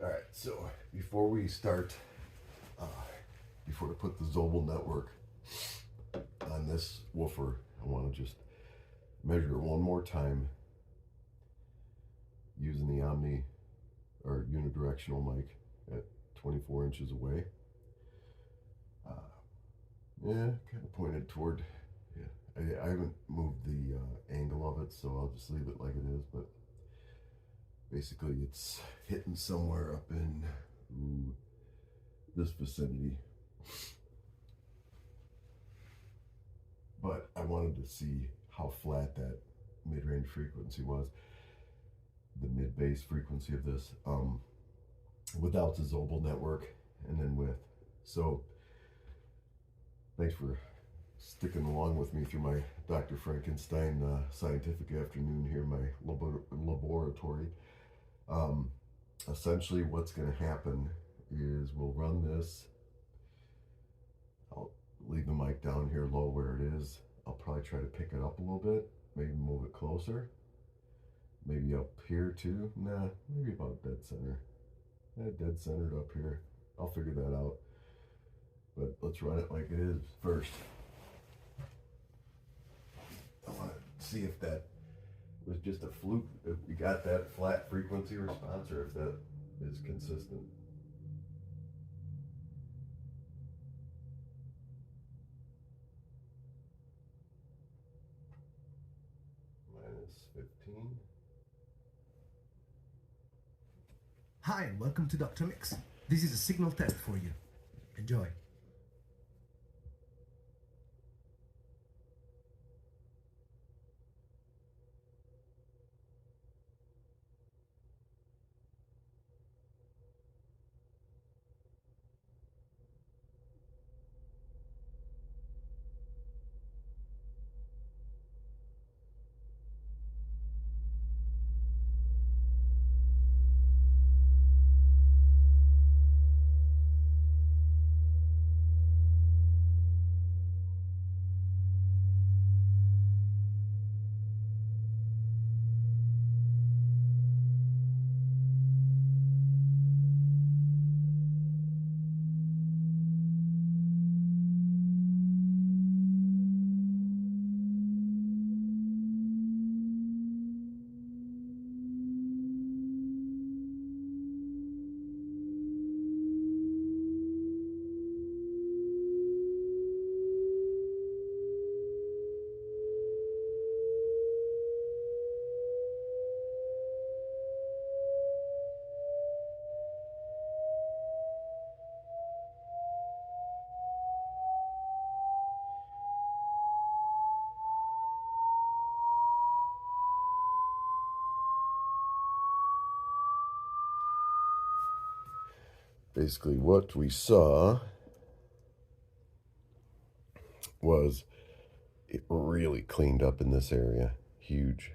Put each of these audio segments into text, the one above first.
Alright, so before we start, before I put the Zobel Network on this woofer, I want to just measure one more time using the omni or unidirectional mic at 24 inches away. Yeah, kind of pointed toward, yeah, I haven't moved the angle of it, so I'll just leave it like it is, but basically it's hitting somewhere up in this vicinity. But I wanted to see how flat that mid-range frequency was, the mid-bass frequency of this, without the Zobel Network and then with. So thanks for sticking along with me through my Dr. Frankenstein scientific afternoon here in my laboratory. Essentially what's going to happen is we'll run this. I'll leave the mic down here low where it is. I'll probably try to pick it up a little bit, maybe move it closer, maybe up here too. Nah, maybe about dead center. Yeah, dead centered up here. I'll figure that out. But let's run it like it is first. I want to see if that was just a fluke, if we got that flat frequency response, or if that is consistent. -15. Hi, and welcome to Dr. Mix. This is a signal test for you. Enjoy. Basically what we saw was it really cleaned up in this area. Huge.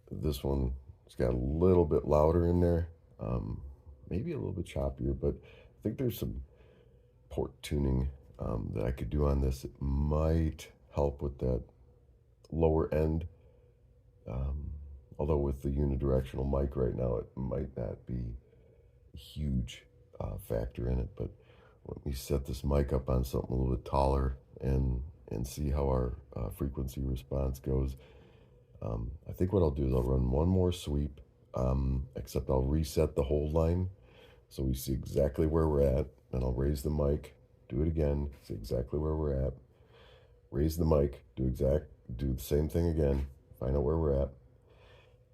This one has got a little bit louder in there, maybe a little bit choppier, but I think there's some port tuning that I could do on this. It might help with that lower end, although with the unidirectional mic right now it might not be a huge factor in it. But let me set this mic up on something a little bit taller and see how our frequency response goes. I think what I'll do is I'll run one more sweep, except I'll reset the hold line so we see exactly where we're at. Then I'll raise the mic, do it again, see exactly where we're at. Raise the mic, do the same thing again, find out where we're at,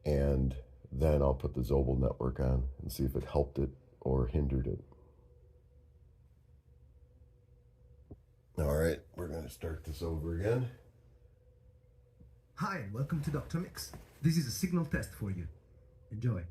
and then I'll put the Zobel Network on and see if it helped it or hindered it. All right, we're going to start this over again. Hi, and welcome to Dr. Mix. This is a signal test for you. Enjoy.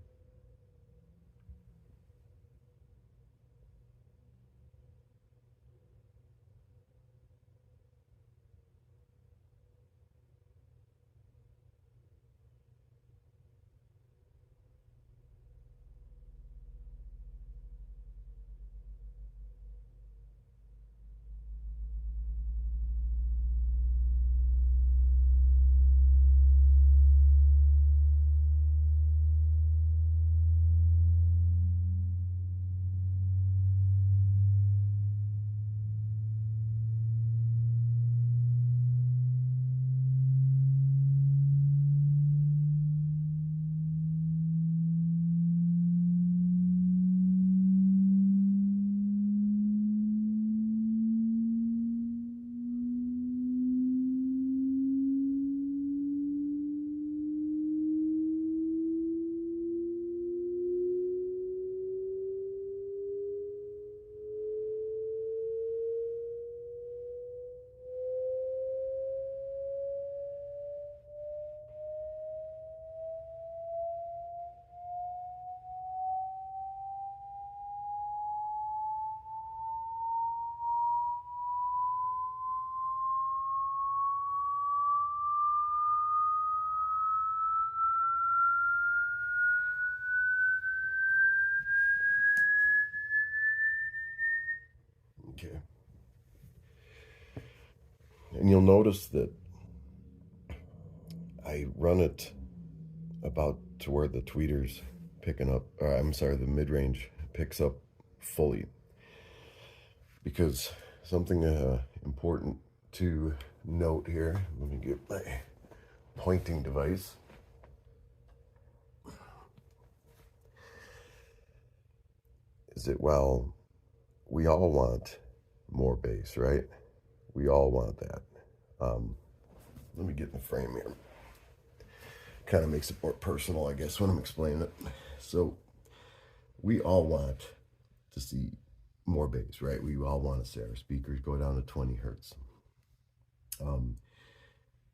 Okay. And you'll notice that I run it about to where the tweeters picking up, or I'm sorry, the mid-range picks up fully. Because something important to note here, let me get my pointing device. Is that while we all want more bass, right? We all want that. Let me get in the frame here. Kind of makes it more personal, I guess, when I'm explaining it. So we all want to see more bass, right? We all want to see our speakers go down to 20 hertz.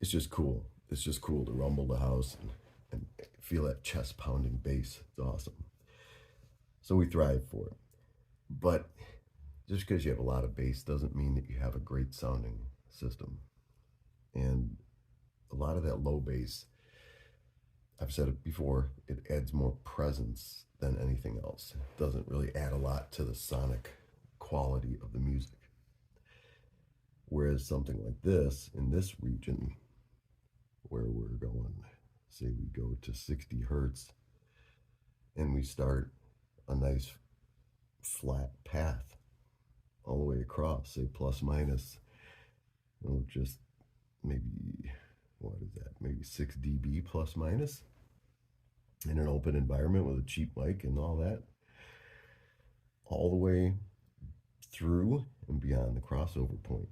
It's just cool. It's just cool to rumble the house and feel that chest pounding bass. It's awesome. So we thrive for it. But just because you have a lot of bass doesn't mean that you have a great sounding system. And a lot of that low bass, I've said it before, it adds more presence than anything else. It doesn't really add a lot to the sonic quality of the music. Whereas something like this, in this region, where we're going, say we go to 60 hertz, and we start a nice flat path all the way across, say plus minus, just maybe, what is that, maybe 6 dB plus minus, in an open environment with a cheap mic and all that, all the way through and beyond the crossover point.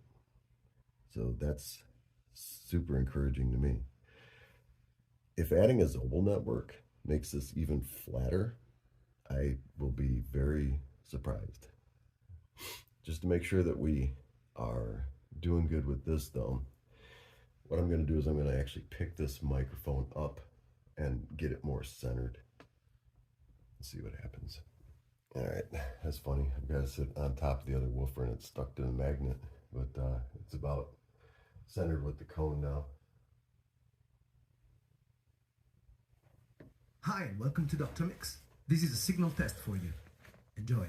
So that's super encouraging to me. If adding a Zobel network makes this even flatter, I will be very surprised. Just to make sure that we are doing good with this though, what I'm going to do is I'm going to actually pick this microphone up and get it more centered. Let's see what happens. All right, that's funny. I've got to sit on top of the other woofer and it's stuck to the magnet, but it's about centered with the cone now. Hi, and welcome to Dr. Mix. This is a signal test for you. Enjoy.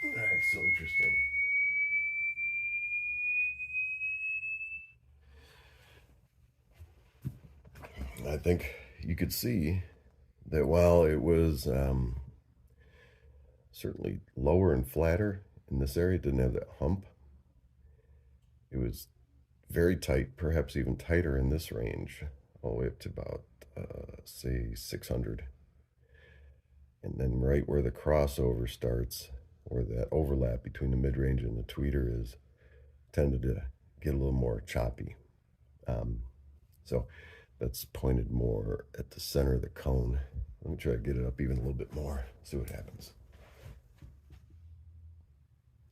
All right, so interesting. I think you could see that while it was certainly lower and flatter in this area, it didn't have that hump. It was very tight, perhaps even tighter in this range, all the way up to about, say, 600. And then right where the crossover starts, where that overlap between the mid-range and the tweeter is, tended to get a little more choppy. So that's pointed more at the center of the cone. Let me try to get it up even a little bit more, see what happens.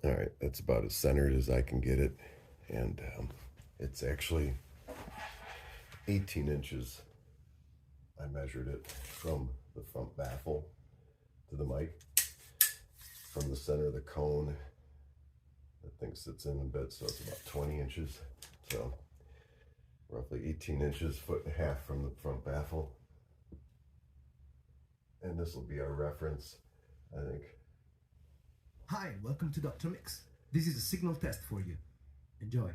All right, that's about as centered as I can get it. And it's actually 18 inches. I measured it from the front baffle to the mic. From the center of the cone, that thing sits in a bit, so it's about 20 inches. So roughly 18 inches, 1.5 feet from the front baffle. And this will be our reference, I think. Hi, welcome to Dr. Mix. This is a signal test for you. Enjoy.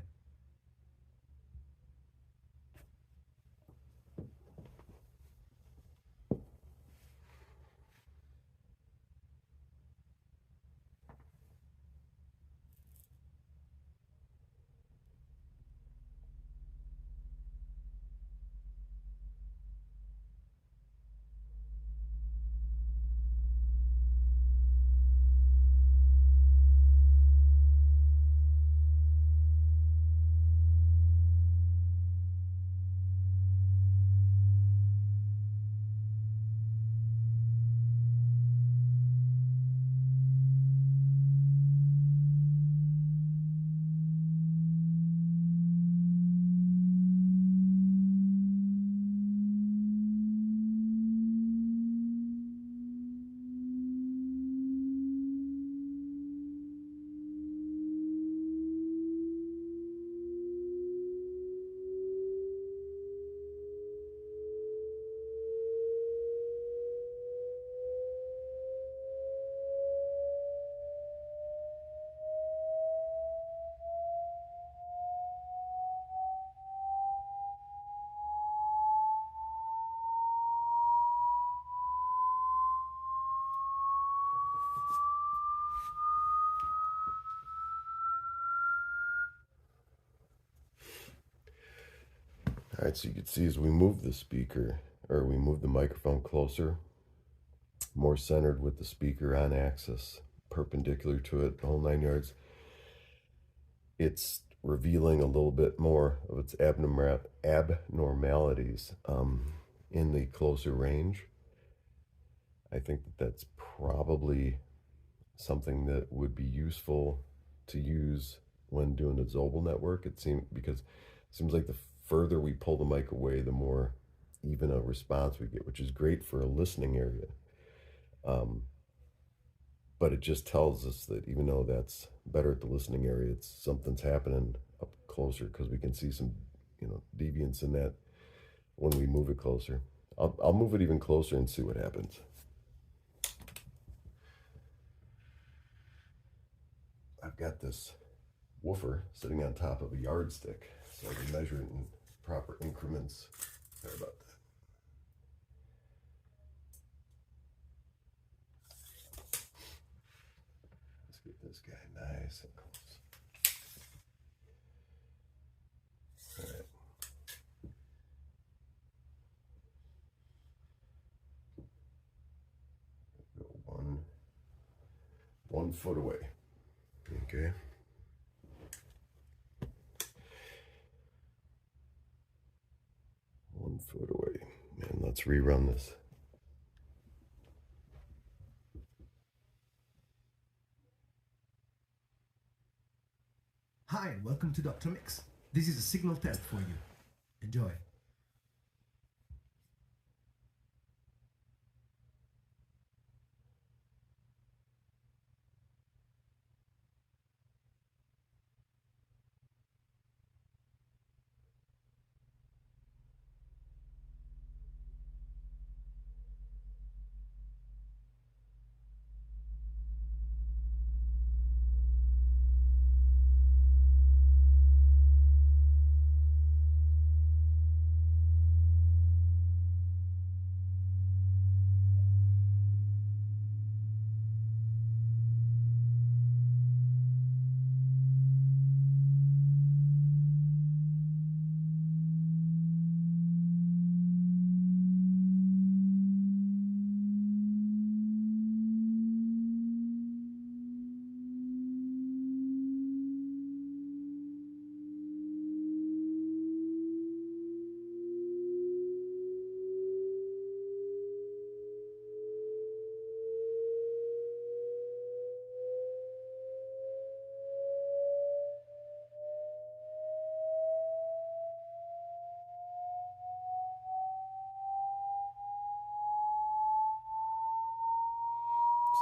All right, so you can see as we move the speaker, or we move the microphone closer, more centered with the speaker on axis, perpendicular to it, the whole 9 yards, it's revealing a little bit more of its abnormalities in the closer range. I think that that's probably something that would be useful to use when doing the Zobel network. It seems like the further we pull the mic away, the more even a response we get, which is great for a listening area. But it just tells us that even though that's better at the listening area, it's something's happening up closer, because we can see some, deviance in that when we move it closer. I'll move it even closer and see what happens. I've got this woofer sitting on top of a yardstick, so I can measure it in proper increments. Sorry about that. Let's get this guy nice and close. All right. Go 1 foot away. Okay. One foot away. And let's rerun this. Hi, and welcome to Dr. Mix. This is a signal test for you. Enjoy.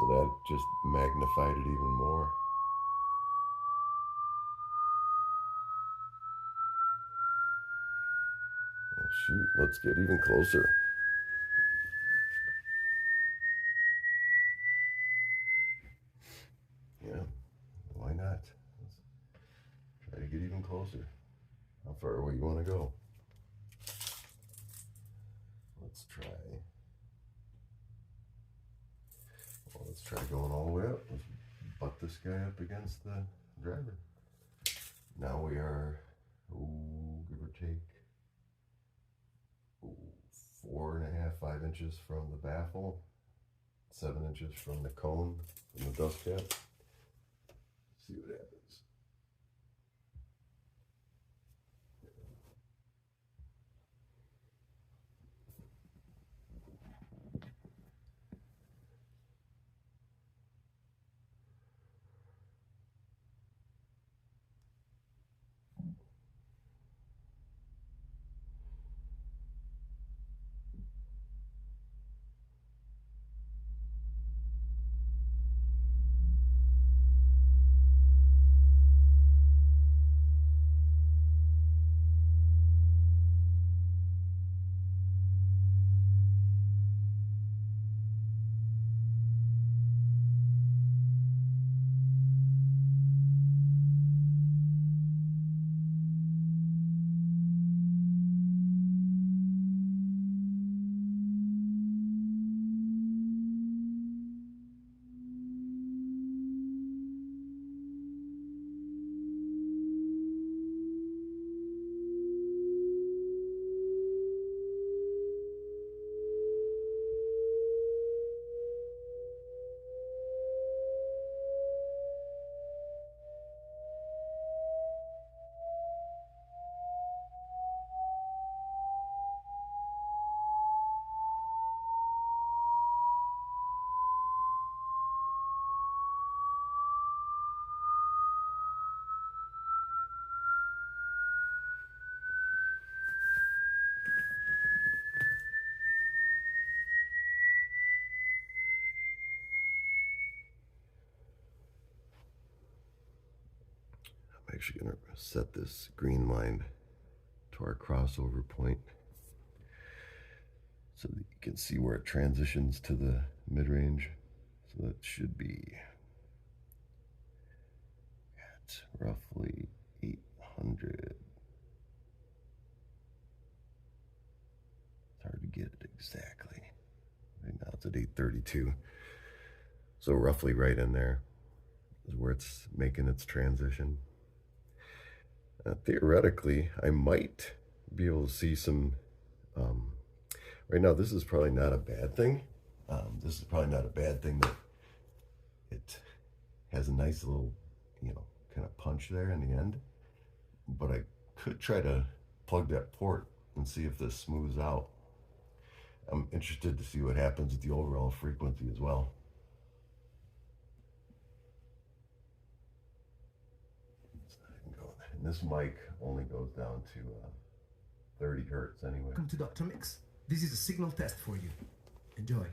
So that just magnified it even more. Well, shoot, let's get even closer. Yeah, why not? Let's try to get even closer. How far away you want to go? Let's try. Well, let's try going all the way up. Let's butt this guy up against the driver. Now we are, give or take, 4.5, 5 inches from the baffle, 7 inches from the cone, from the dust cap. See what happens. I'm actually going to set this green line to our crossover point so that you can see where it transitions to the mid-range. So that should be at roughly 800. It's hard to get it exactly. Right now it's at 832. So roughly right in there is where it's making its transition. Theoretically, I might be able to see some, right now this is probably not a bad thing. This is probably not a bad thing that it has a nice little, kind of punch there in the end. But I could try to plug that port and see if this smooths out. I'm interested to see what happens with the overall frequency as well. And this mic only goes down to 30 hertz anyway. Welcome to Dr. Mix. This is a signal test for you. Enjoy.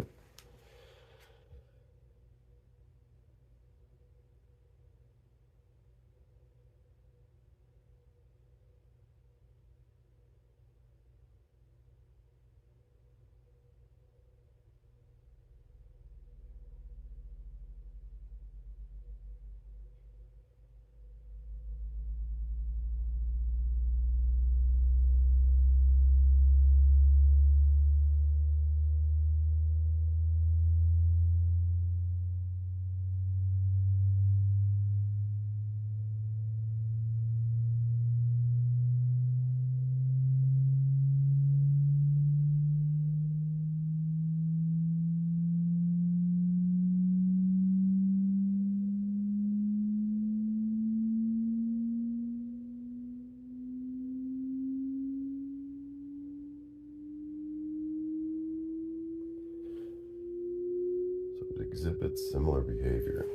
So it exhibits similar behavior.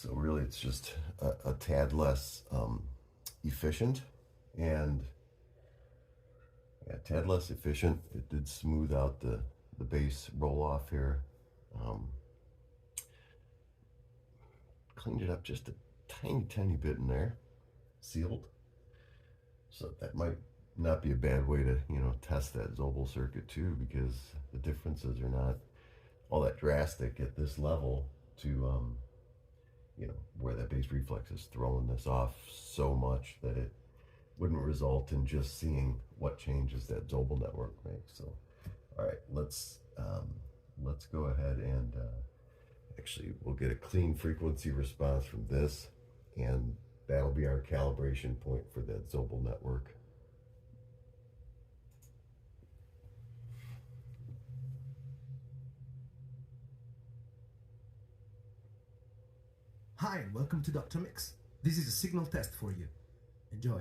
So really it's just a tad less efficient, and yeah, a tad less efficient. It did smooth out the bass roll off here. Um, Cleaned it up just a tiny bit in there, sealed. So that might not be a bad way to, test that Zobel circuit too, because the differences are not all that drastic at this level to, where that bass reflex is throwing this off so much that it wouldn't result in just seeing what changes that Zobel network makes. So, all right, let's go ahead and actually we'll get a clean frequency response from this, and that'll be our calibration point for that Zobel network. Hi, and welcome to Dr. Mix. This is a signal test for you. Enjoy.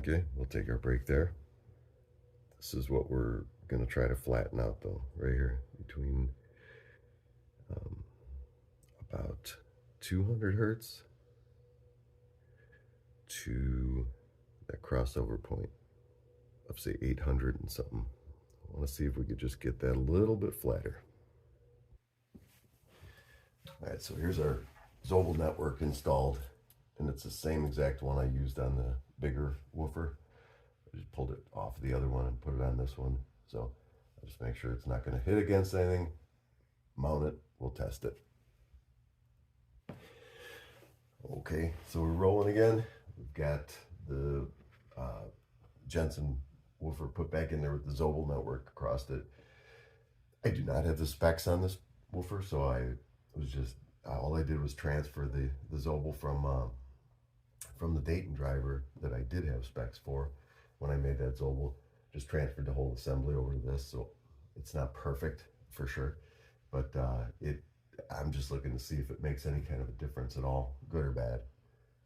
Okay, we'll take our break there. This is what we're going to try to flatten out though, right here between um, about 200 hertz to that crossover point of say 800 and something. I want to see if we could just get that a little bit flatter. All right, so here's our Zobel network installed, and it's the same exact one I used on the bigger woofer. I just pulled it off the other one and put it on this one. So I'll just make sure it's not going to hit against anything. Mount it, we'll test it. Okay, so we're rolling again. We've got the Jensen woofer put back in there with the Zobel network across it. I do not have the specs on this woofer, so I was just all I did was transfer the Zobel from the Dayton driver that I did have specs for when I made that Zobel. Just transferred the whole assembly over to this, so it's not perfect for sure, but I'm just looking to see if it makes any kind of a difference at all, good or bad.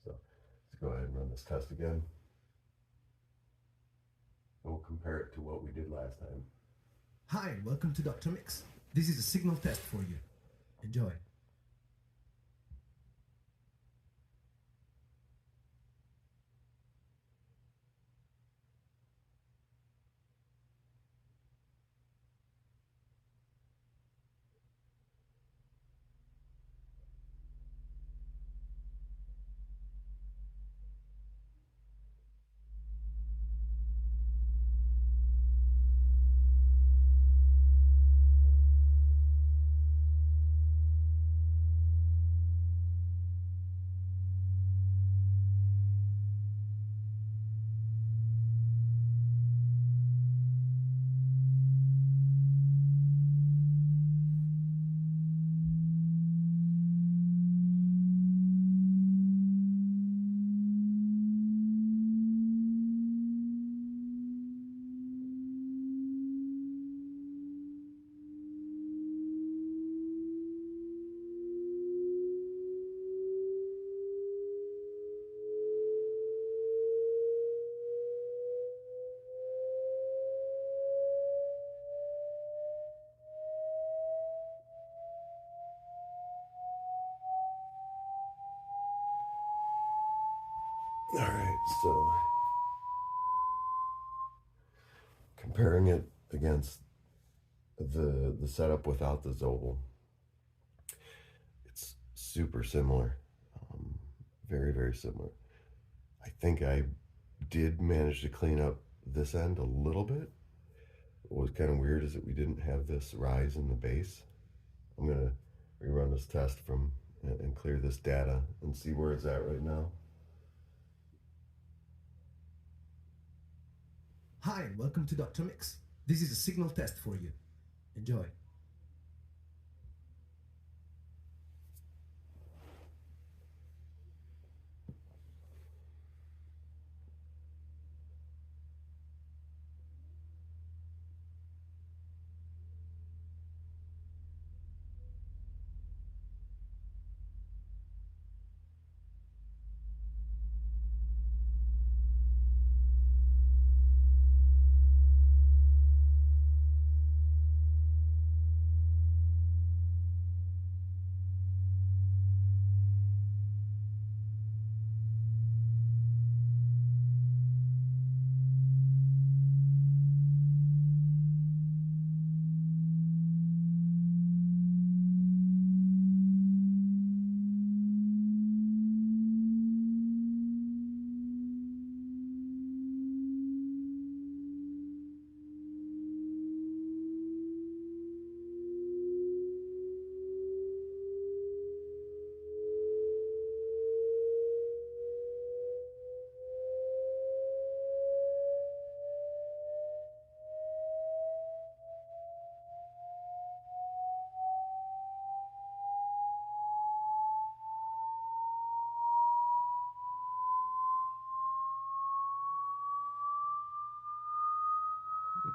So let's go ahead and run this test again. We'll compare it to what we did last time. Hi, and welcome to Dr. Mix. This is a signal test for you. Enjoy. All right, so comparing it against the setup without the Zobel, it's super similar, um, very very similar. I think I did manage to clean up this end a little bit. What was kind of weird is that we didn't have this rise in the bass. I'm gonna rerun this test from and clear this data and see where it's at right now. Hi, welcome to Dr. Mix. This is a signal test for you. Enjoy.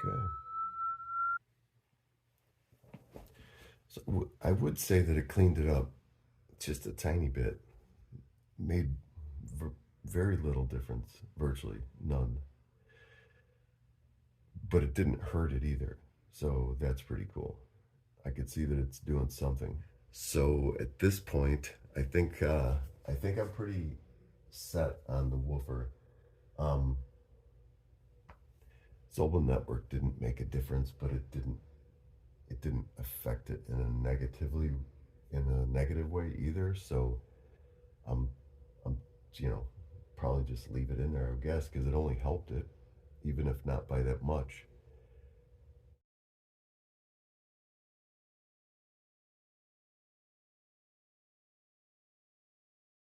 Okay. So I would say that it cleaned it up just a tiny bit, made very little difference, virtually none. But it didn't hurt it either. So that's pretty cool. I could see that it's doing something. So at this point, I think I'm pretty set on the woofer. Um, Zobel Network didn't make a difference, but it didn't affect it in a negative way either. So I'm I'm you know probably just leave it in there, I guess, because it only helped it, even if not by that much.